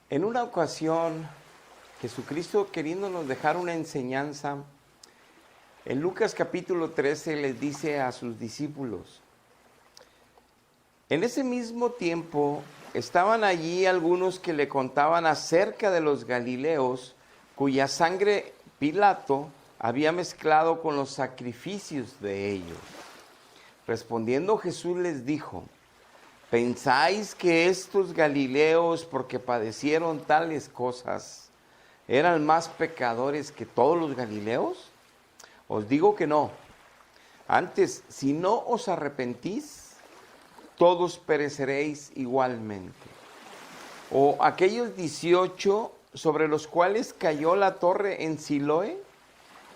En una ocasión, Jesucristo, queriéndonos dejar una enseñanza, en Lucas capítulo 13 les dice a sus discípulos: en ese mismo tiempo estaban allí algunos que le contaban acerca de los galileos, cuya sangre Pilato había mezclado con los sacrificios de ellos. Respondiendo Jesús les dijo: ¿pensáis que estos galileos, porque padecieron tales cosas, eran más pecadores que todos los galileos? Os digo que no. Antes, si no os arrepentís, todos pereceréis igualmente. O aquellos 18 sobre los cuales cayó la torre en Siloé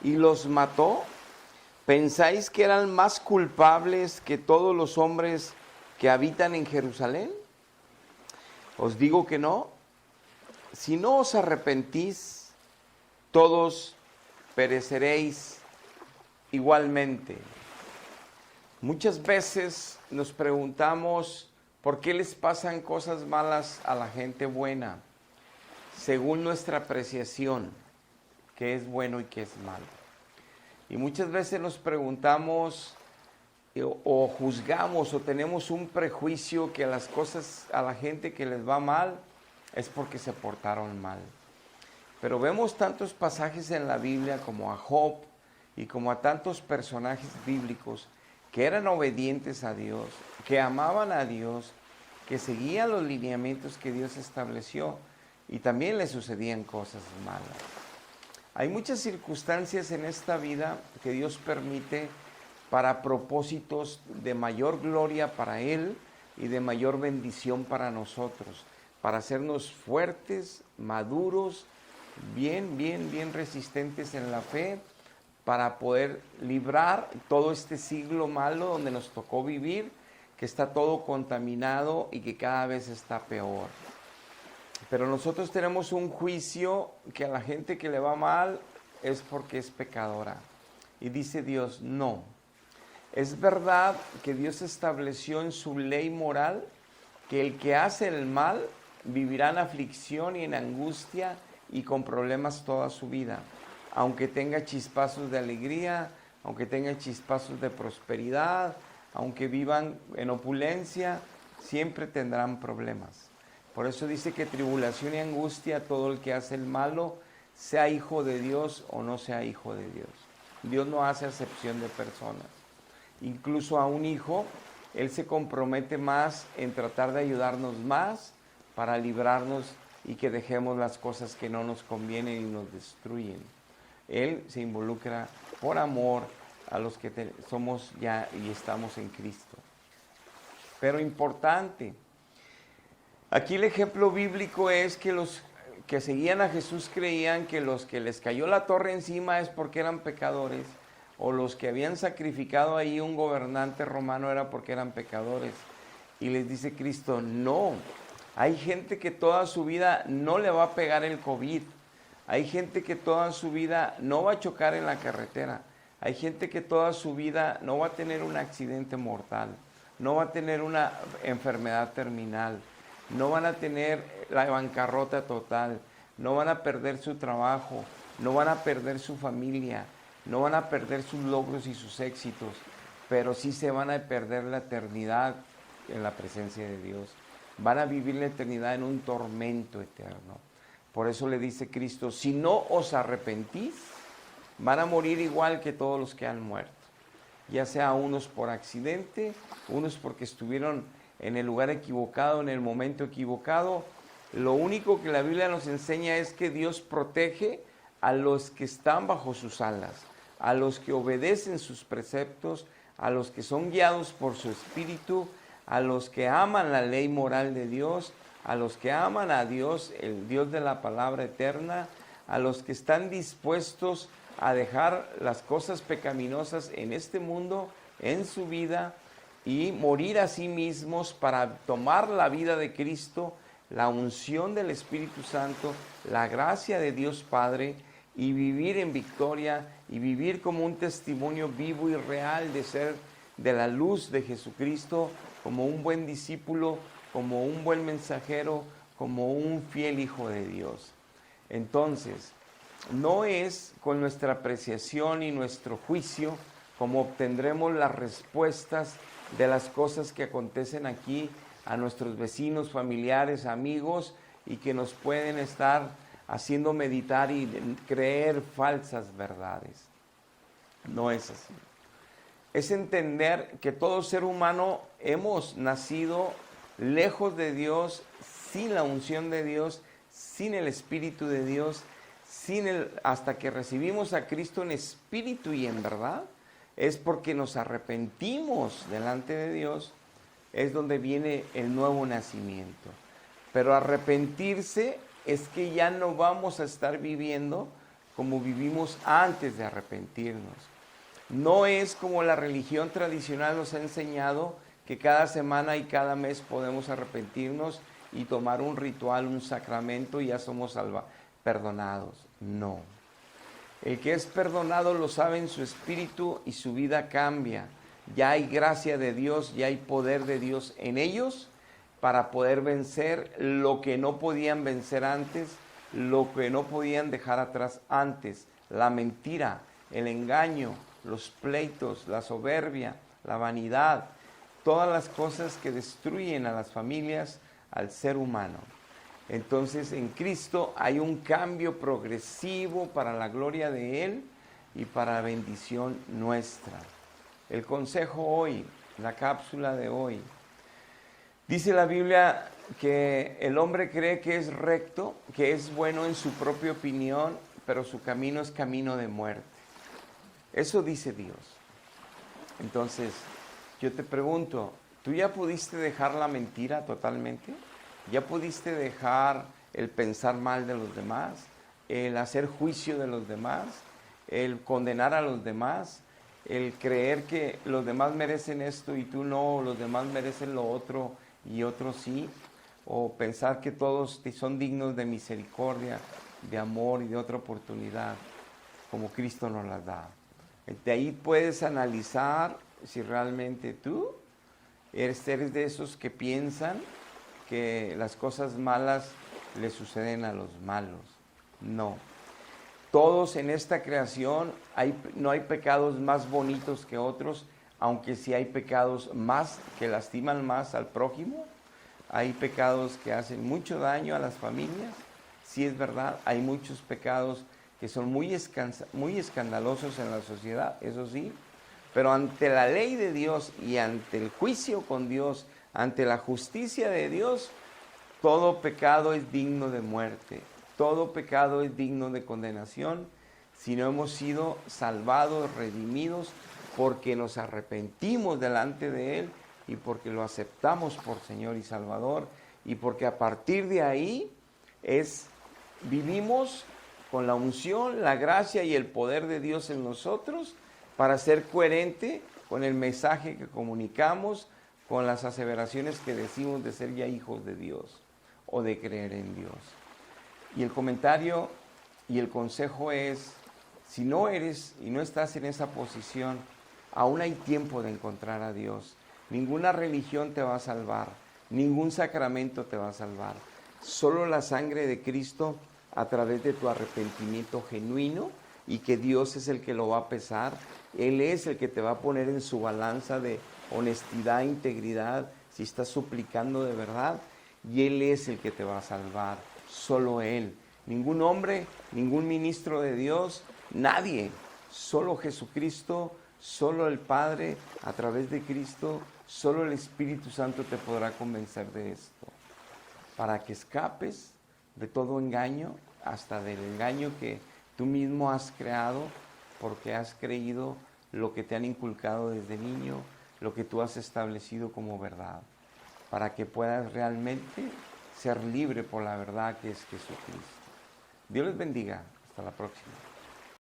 y los mató, ¿pensáis que eran más culpables que todos los hombres que habitan en Jerusalén? Os digo que no. Si no os arrepentís, todos pereceréis igualmente. Muchas veces nos preguntamos por qué les pasan cosas malas a la gente buena, según nuestra apreciación, qué es bueno y qué es malo. Y muchas veces nos preguntamos o juzgamos o tenemos un prejuicio que las cosas a la gente que les va mal es porque se portaron mal. Pero vemos tantos pasajes en la Biblia como a Job y como a tantos personajes bíblicos que eran obedientes a Dios, que amaban a Dios, que seguían los lineamientos que Dios estableció, y también les sucedían cosas malas. Hay muchas circunstancias en esta vida que Dios permite para propósitos de mayor gloria para Él y de mayor bendición para nosotros, para hacernos fuertes, maduros, bien resistentes en la fe, para poder librar todo este siglo malo donde nos tocó vivir, que está todo contaminado y que cada vez está peor. Pero nosotros tenemos un juicio que a la gente que le va mal es porque es pecadora. Y dice Dios, no. Es verdad que Dios estableció en su ley moral que el que hace el mal vivirá en aflicción y en angustia y con problemas toda su vida. Aunque tenga chispazos de alegría, aunque tenga chispazos de prosperidad, aunque vivan en opulencia, siempre tendrán problemas. Por eso dice que tribulación y angustia todo el que hace el malo, sea hijo de Dios o no sea hijo de Dios. Dios no hace acepción de personas. Incluso a un hijo, Él se compromete más en tratar de ayudarnos más para librarnos y que dejemos las cosas que no nos convienen y nos destruyen. Él se involucra por amor a los que somos ya y estamos en Cristo. Pero importante, aquí el ejemplo bíblico es que los que seguían a Jesús creían que los que les cayó la torre encima es porque eran pecadores, o los que habían sacrificado ahí un gobernante romano era porque eran pecadores. Y les dice Cristo, no, hay gente que toda su vida no le va a pegar el COVID. Hay gente que toda su vida no va a chocar en la carretera. Hay gente que toda su vida no va a tener un accidente mortal. No va a tener una enfermedad terminal. No van a tener la bancarrota total. No van a perder su trabajo. No van a perder su familia. No van a perder sus logros y sus éxitos. Pero sí se van a perder la eternidad en la presencia de Dios. Van a vivir la eternidad en un tormento eterno. Por eso le dice Cristo, si no os arrepentís, van a morir igual que todos los que han muerto. Ya sea unos por accidente, unos porque estuvieron en el lugar equivocado, en el momento equivocado. Lo único que la Biblia nos enseña es que Dios protege a los que están bajo sus alas, a los que obedecen sus preceptos, a los que son guiados por su Espíritu, a los que aman la ley moral de Dios, a los que aman a Dios, el Dios de la palabra eterna, a los que están dispuestos a dejar las cosas pecaminosas en este mundo, en su vida, y morir a sí mismos para tomar la vida de Cristo, la unción del Espíritu Santo, la gracia de Dios Padre, y vivir en victoria y vivir como un testimonio vivo y real de ser de la luz de Jesucristo, como un buen discípulo, como un buen mensajero, como un fiel hijo de Dios. Entonces, no es con nuestra apreciación y nuestro juicio como obtendremos las respuestas de las cosas que acontecen aquí a nuestros vecinos, familiares, amigos, y que nos pueden estar haciendo meditar y creer falsas verdades. No es así. Es entender que todo ser humano hemos nacido lejos de Dios, sin la unción de Dios, sin el Espíritu de Dios, hasta que recibimos a Cristo en espíritu y en verdad. Es porque nos arrepentimos delante de Dios, es donde viene el nuevo nacimiento. Pero arrepentirse es que ya no vamos a estar viviendo como vivimos antes de arrepentirnos. No es como la religión tradicional nos ha enseñado, que cada semana y cada mes podemos arrepentirnos y tomar un ritual, un sacramento, y ya somos perdonados. No. El que es perdonado lo sabe en su espíritu y su vida cambia. Ya hay gracia de Dios, ya hay poder de Dios en ellos para poder vencer lo que no podían vencer antes, lo que no podían dejar atrás antes: la mentira, el engaño, los pleitos, la soberbia, la vanidad, todas las cosas que destruyen a las familias, al ser humano. Entonces, en Cristo hay un cambio progresivo para la gloria de Él y para la bendición nuestra. El consejo hoy, la cápsula de hoy. Dice la Biblia que el hombre cree que es recto, que es bueno en su propia opinión, pero su camino es camino de muerte. Eso dice Dios. Entonces, yo te pregunto, ¿tú ya pudiste dejar la mentira totalmente? ¿Ya pudiste dejar el pensar mal de los demás, el hacer juicio de los demás, el condenar a los demás, el creer que los demás merecen esto y tú no, los demás merecen lo otro y otros sí? O pensar que todos son dignos de misericordia, de amor y de otra oportunidad, como Cristo nos las da. De ahí puedes analizar si realmente tú eres de esos que piensan que las cosas malas le suceden a los malos. No. Todos en esta creación no hay pecados más bonitos que otros, aunque sí hay pecados más que lastiman más al prójimo. Hay pecados que hacen mucho daño a las familias. Sí, es verdad, hay muchos pecados que son muy escandalosos en la sociedad, eso sí. Pero ante la ley de Dios y ante el juicio con Dios, ante la justicia de Dios, todo pecado es digno de muerte, todo pecado es digno de condenación, si no hemos sido salvados, redimidos, porque nos arrepentimos delante de Él y porque lo aceptamos por Señor y Salvador, y porque a partir de ahí vivimos con la unción, la gracia y el poder de Dios en nosotros, para ser coherente con el mensaje que comunicamos, con las aseveraciones que decimos de ser ya hijos de Dios o de creer en Dios. Y el comentario y el consejo es, si no eres y no estás en esa posición, aún hay tiempo de encontrar a Dios. Ninguna religión te va a salvar, ningún sacramento te va a salvar. Solo la sangre de Cristo, a través de tu arrepentimiento genuino, y que Dios es el que lo va a pesar. Él es el que te va a poner en su balanza de honestidad e integridad, si estás suplicando de verdad, y Él es el que te va a salvar, solo Él. Ningún hombre, ningún ministro de Dios, nadie, solo Jesucristo, solo el Padre, a través de Cristo, solo el Espíritu Santo te podrá convencer de esto, para que escapes de todo engaño, hasta del engaño que tú mismo has creado, porque has creído lo que te han inculcado desde niño, lo que tú has establecido como verdad, para que puedas realmente ser libre por la verdad que es Jesucristo. Dios les bendiga. Hasta la próxima.